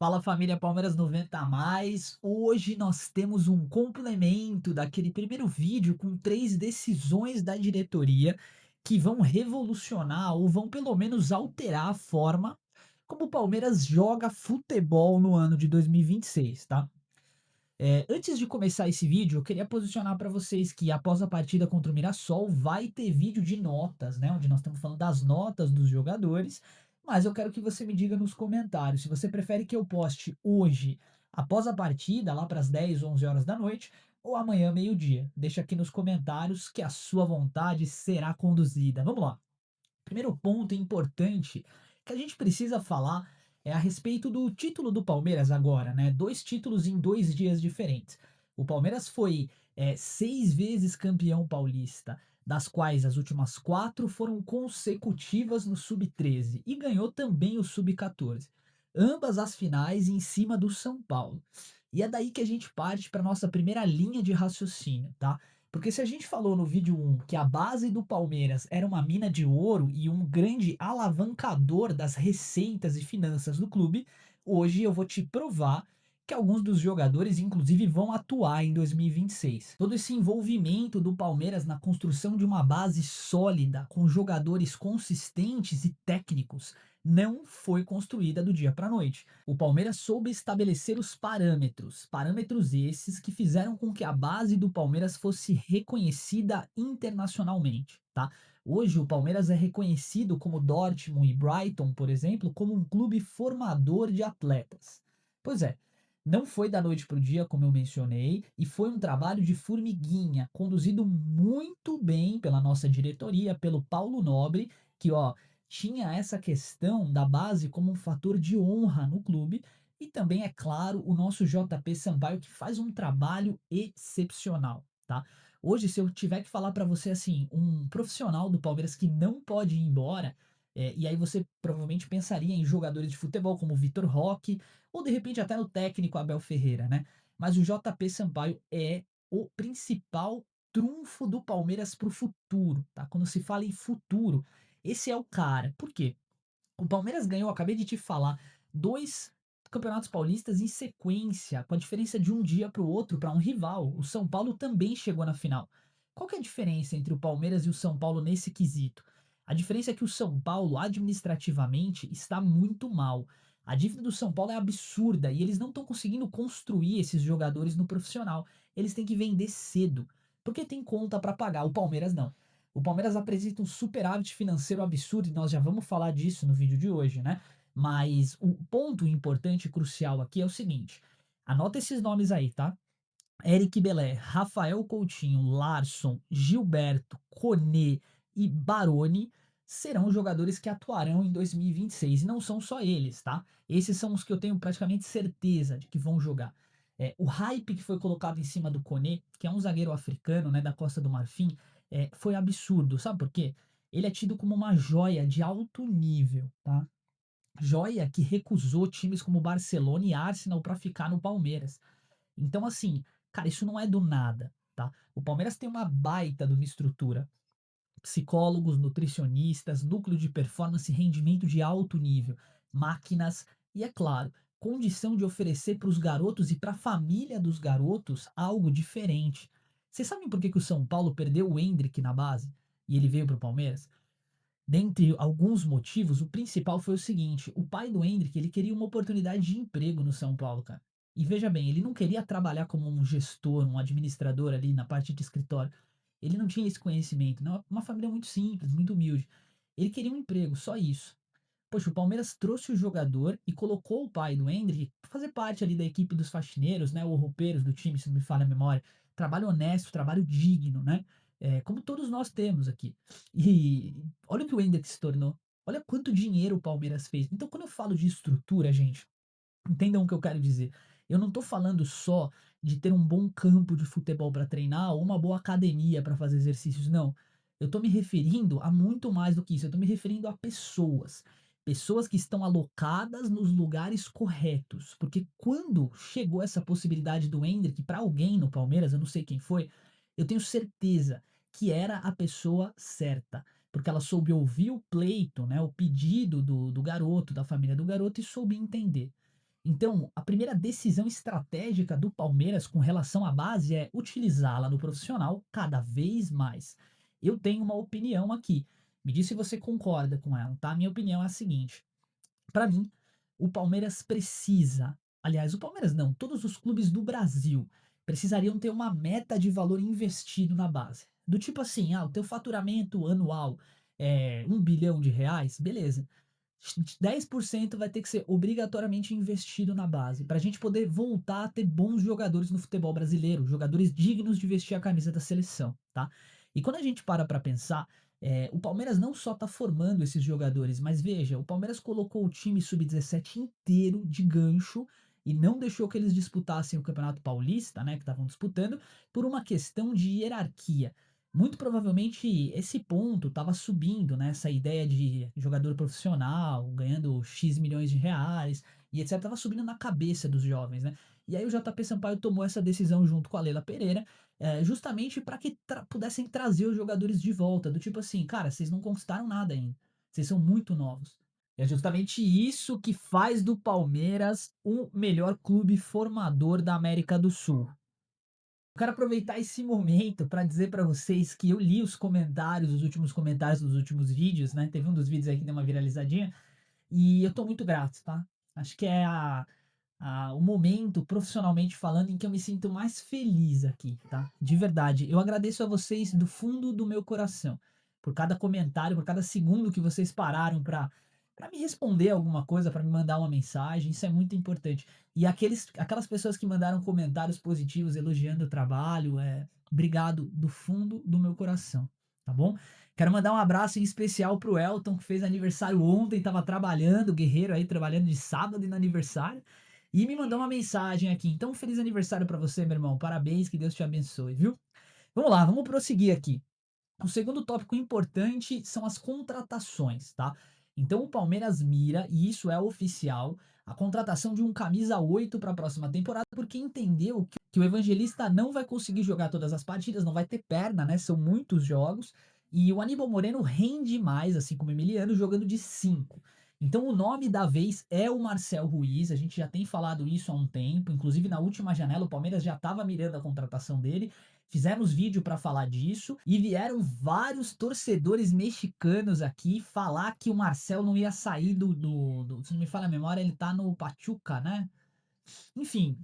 Fala família Palmeiras 90 a mais. Hoje nós temos um complemento daquele primeiro vídeo com três decisões da diretoria que vão revolucionar ou vão pelo menos alterar a forma como o Palmeiras joga futebol no ano de 2026, tá? Antes de começar esse vídeo, eu queria posicionar para vocês que após a partida contra o Mirassol vai ter vídeo de notas, né? Onde nós estamos falando das notas dos jogadores. Mas eu quero que você me diga nos comentários se você prefere que eu poste hoje, após a partida, lá para as 10, 11 horas da noite, ou amanhã, meio-dia. Deixa aqui nos comentários que a sua vontade será conduzida. Vamos lá. Primeiro ponto importante que a gente precisa falar é a respeito do título do Palmeiras agora, né? Dois títulos em 2 dias diferentes. O Palmeiras foi 6 vezes campeão paulista, das quais as últimas quatro foram consecutivas no Sub-13 e ganhou também o Sub-14. Ambas as finais em cima do São Paulo. E é daí que a gente parte para nossa primeira linha de raciocínio, tá? Porque se a gente falou no vídeo um que a base do Palmeiras era uma mina de ouro e um grande alavancador das receitas e finanças do clube, hoje eu vou te provar que alguns dos jogadores, inclusive, vão atuar em 2026. Todo esse envolvimento do Palmeiras na construção de uma base sólida, com jogadores consistentes e técnicos, não foi construída do dia para a noite. O Palmeiras soube estabelecer os parâmetros, parâmetros esses que fizeram com que a base do Palmeiras fosse reconhecida internacionalmente, tá? Hoje o Palmeiras é reconhecido como Dortmund e Brighton, por exemplo, como um clube formador de atletas. Pois é, não foi da noite para o dia, como eu mencionei, e foi um trabalho de formiguinha, conduzido muito bem pela nossa diretoria, pelo Paulo Nobre, que ó, tinha essa questão da base como um fator de honra no clube, e também, é claro, o nosso JP Sampaio, que faz um trabalho excepcional, tá? Hoje, se eu tiver que falar para você assim, um profissional do Palmeiras que não pode ir embora, e aí você provavelmente pensaria em jogadores de futebol como o Vitor Roque, ou de repente até no técnico Abel Ferreira, né? Mas o JP Sampaio é o principal trunfo do Palmeiras para o futuro, tá? Quando se fala em futuro, esse é o cara. Por quê? O Palmeiras ganhou, acabei de te falar, dois campeonatos paulistas em sequência, com a diferença de um dia para o outro, para um rival. O São Paulo também chegou na final. Qual que é a diferença entre o Palmeiras e o São Paulo nesse quesito? A diferença é que o São Paulo, administrativamente, está muito mal. A dívida do São Paulo é absurda e eles não estão conseguindo construir esses jogadores no profissional. Eles têm que vender cedo, porque tem conta para pagar. O Palmeiras não. O Palmeiras apresenta um superávit financeiro absurdo e nós já vamos falar disso no vídeo de hoje, né? Mas o ponto importante e crucial aqui é o seguinte: anota esses nomes aí, tá? Eric Belé, Rafael Coutinho, Larson, Gilberto, Conê e Baroni serão jogadores que atuarão em 2026. E não são só eles, tá? Esses são os que eu tenho praticamente certeza de que vão jogar. O hype que foi colocado em cima do Conê, que é um zagueiro africano, né, da Costa do Marfim, foi absurdo. Sabe por quê? Ele é tido como uma joia de alto nível, tá? Joia que recusou times como Barcelona e Arsenal para ficar no Palmeiras. Então, assim, cara, isso não é do nada, tá? O Palmeiras tem uma baita de uma estrutura. Psicólogos, nutricionistas, núcleo de performance e rendimento de alto nível, máquinas e, é claro, condição de oferecer para os garotos e para a família dos garotos algo diferente. Vocês sabem por que, que o São Paulo perdeu o Endrick na base e ele veio para o Palmeiras? Dentre alguns motivos, o principal foi o seguinte: o pai do Endrick, ele queria uma oportunidade de emprego no São Paulo, cara. E veja bem, ele não queria trabalhar como um gestor, um administrador ali na parte de escritório. Ele não tinha esse conhecimento, não, uma família muito simples, muito humilde. Ele queria um emprego, só isso. Poxa, o Palmeiras trouxe o jogador e colocou o pai do Endrick para fazer parte ali da equipe dos faxineiros, né, ou roupeiros do time, se não me falha a memória. Trabalho honesto, trabalho digno, né? Como todos nós temos aqui. E olha o que o Endrick se tornou. Olha quanto dinheiro o Palmeiras fez. Então, quando eu falo de estrutura, gente, entendam o que eu quero dizer. Eu não estou falando só de ter um bom campo de futebol para treinar ou uma boa academia para fazer exercícios, não. Eu estou me referindo a muito mais do que isso. Eu estou me referindo a pessoas. Pessoas que estão alocadas nos lugares corretos. Porque quando chegou essa possibilidade do Endrick para alguém no Palmeiras, eu não sei quem foi, eu tenho certeza que era a pessoa certa. Porque ela soube ouvir o pleito, né, o pedido do garoto, da família do garoto, e soube entender. Então, a primeira decisão estratégica do Palmeiras com relação à base é utilizá-la no profissional cada vez mais. Eu tenho uma opinião aqui. Me diz se você concorda com ela, tá? Minha opinião é a seguinte: para mim, o Palmeiras precisa, aliás, o Palmeiras não, todos os clubes do Brasil precisariam ter uma meta de valor investido na base. Do tipo assim, o teu faturamento anual é 1 bilhão de reais, beleza. 10% vai ter que ser obrigatoriamente investido na base, para a gente poder voltar a ter bons jogadores no futebol brasileiro, jogadores dignos de vestir a camisa da seleção, tá? E quando a gente para pensar, o Palmeiras não só está formando esses jogadores, mas veja, o Palmeiras colocou o time sub-17 inteiro de gancho e não deixou que eles disputassem o Campeonato Paulista, né, que estavam disputando, por uma questão de hierarquia. Muito provavelmente esse ponto estava subindo, né, essa ideia de jogador profissional, ganhando X milhões de reais e etc, estava subindo na cabeça dos jovens, né. E aí o JP Sampaio tomou essa decisão junto com a Leila Pereira, justamente para que pudessem trazer os jogadores de volta, do tipo assim, cara, vocês não conquistaram nada ainda, vocês são muito novos. É justamente isso que faz do Palmeiras o melhor clube formador da América do Sul. Eu quero aproveitar esse momento para dizer para vocês que eu li os comentários, os últimos comentários dos últimos vídeos, né? Teve um dos vídeos aí que deu uma viralizadinha e eu tô muito grato, tá? Acho que é o momento, profissionalmente falando, em que eu me sinto mais feliz aqui, tá? De verdade. Eu agradeço a vocês do fundo do meu coração por cada comentário, por cada segundo que vocês pararam para me responder alguma coisa, para me mandar uma mensagem. Isso é muito importante. E aquelas pessoas que mandaram comentários positivos elogiando o trabalho, obrigado do fundo do meu coração, tá bom? Quero mandar um abraço em especial pro Elton, que fez aniversário ontem, estava trabalhando, guerreiro aí, trabalhando de sábado e no aniversário. E me mandou uma mensagem aqui. Então, feliz aniversário pra você, meu irmão. Parabéns, que Deus te abençoe, viu? Vamos lá, vamos prosseguir aqui. O segundo tópico importante são as contratações, tá? Então o Palmeiras mira, e isso é oficial, a contratação de um camisa 8 para a próxima temporada, porque entendeu que o Evangelista não vai conseguir jogar todas as partidas, não vai ter perna, né? São muitos jogos, e o Aníbal Moreno rende mais, assim como o Emiliano, jogando de 5. Então o nome da vez é o Marcel Ruiz, a gente já tem falado isso há um tempo, inclusive na última janela o Palmeiras já estava mirando a contratação dele. Fizemos vídeo para falar disso e vieram vários torcedores mexicanos aqui falar que o Marcel não ia sair se não me falha a memória, ele tá no Pachuca, né? Enfim,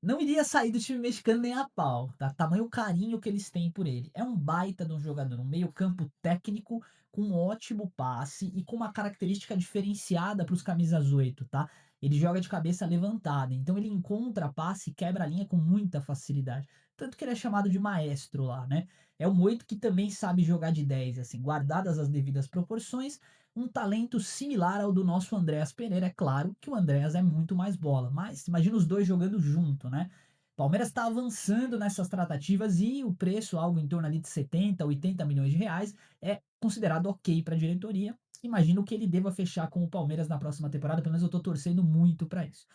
não iria sair do time mexicano nem a pau, tá? Tamanho carinho que eles têm por ele. É um baita de um jogador, um meio-campo técnico com um ótimo passe e com uma característica diferenciada para os camisas 8, tá? Ele joga de cabeça levantada, então ele encontra passe e quebra a linha com muita facilidade. Tanto que ele é chamado de maestro lá, né? É um 8 que também sabe jogar de 10, assim, guardadas as devidas proporções, um talento similar ao do nosso Andréas Pereira. É claro que o Andréas é muito mais bola, mas imagina os dois jogando junto, né? Palmeiras está avançando nessas tratativas e o preço, algo em torno ali de 70, 80 milhões de reais, é considerado ok para a diretoria. Imagino que ele deva fechar com o Palmeiras na próxima temporada, pelo menos eu estou torcendo muito para isso.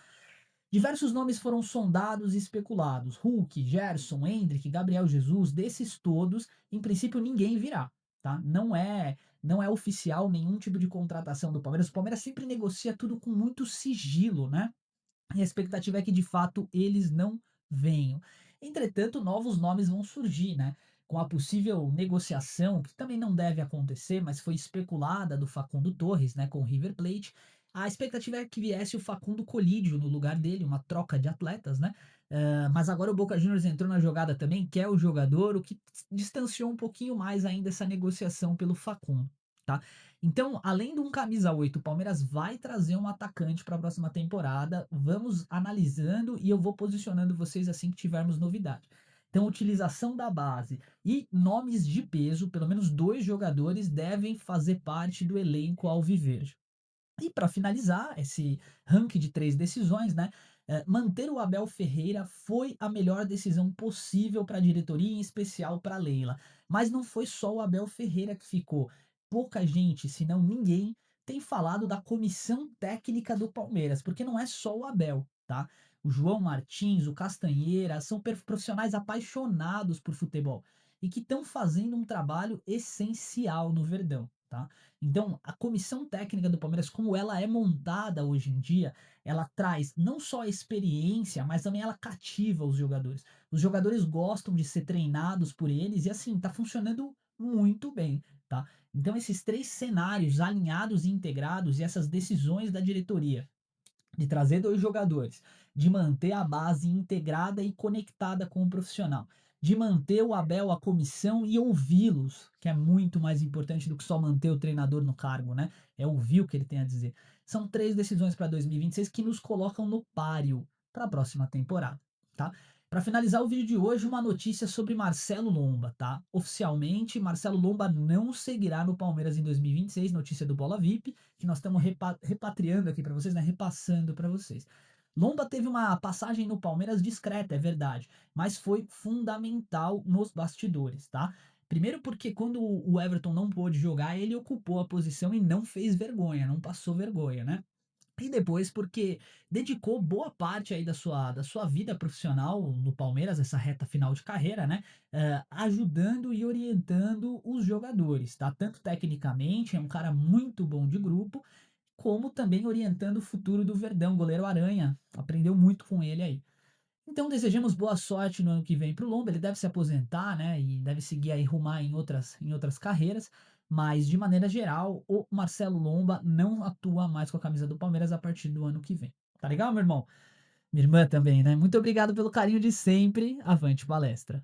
Diversos nomes foram sondados e especulados: Hulk, Gerson, Hendrick, Gabriel Jesus. Desses todos, em princípio ninguém virá, tá? Não é oficial nenhum tipo de contratação do Palmeiras. O Palmeiras sempre negocia tudo com muito sigilo, né? E a expectativa é que de fato eles não venham. Entretanto, novos nomes vão surgir, né? Com a possível negociação, que também não deve acontecer, mas foi especulada, do Facundo Torres, né, com o River Plate. A expectativa é que viesse o Facundo Colídio no lugar dele, uma troca de atletas, né? Mas agora o Boca Juniors entrou na jogada também, que é o jogador, o que distanciou um pouquinho mais ainda essa negociação pelo Facundo, tá? Então, além de um camisa 8, o Palmeiras vai trazer um atacante para a próxima temporada. Vamos analisando e eu vou posicionando vocês assim que tivermos novidade. Então, utilização da base e nomes de peso, pelo menos dois jogadores devem fazer parte do elenco alviverde. E para finalizar esse ranking de 3 decisões, né, manter o Abel Ferreira foi a melhor decisão possível para a diretoria, em especial para Leila. Mas não foi só o Abel Ferreira que ficou. Pouca gente, se não ninguém, tem falado da comissão técnica do Palmeiras, porque não é só o Abel, tá? O João Martins, o Castanheira, são profissionais apaixonados por futebol e que estão fazendo um trabalho essencial no Verdão, tá? Então, a comissão técnica do Palmeiras, como ela é montada hoje em dia, ela traz não só a experiência, mas também ela cativa os jogadores. Os jogadores gostam de ser treinados por eles e assim, tá funcionando muito bem, tá? Então esses 3 cenários alinhados e integrados e essas decisões da diretoria de trazer 2 jogadores, de manter a base integrada e conectada com o profissional, de manter o Abel, a comissão e ouvi-los, que é muito mais importante do que só manter o treinador no cargo, né, é ouvir o que ele tem a dizer. São 3 decisões para 2026 que nos colocam no páreo para a próxima temporada, tá. Para finalizar o vídeo de hoje, uma notícia sobre Marcelo Lomba, tá. Oficialmente, Marcelo Lomba não seguirá no Palmeiras em 2026, notícia do Bola VIP, que nós estamos repatriando aqui para vocês, né, repassando para vocês. Lomba teve uma passagem no Palmeiras discreta, é verdade, mas foi fundamental nos bastidores, tá? Primeiro porque quando o Everton não pôde jogar, ele ocupou a posição e não fez vergonha, não passou vergonha, né? E depois porque dedicou boa parte aí da sua vida profissional no Palmeiras, essa reta final de carreira, né, ajudando e orientando os jogadores, tá? Tanto tecnicamente, é um cara muito bom de grupo, como também orientando o futuro do Verdão, goleiro Aranha, aprendeu muito com ele aí. Então desejamos boa sorte no ano que vem para o Lomba, ele deve se aposentar, né, e deve seguir aí rumar em outras carreiras, mas de maneira geral, o Marcelo Lomba não atua mais com a camisa do Palmeiras a partir do ano que vem. Tá legal, meu irmão? Minha irmã também, né? Muito obrigado pelo carinho de sempre. Avante palestra.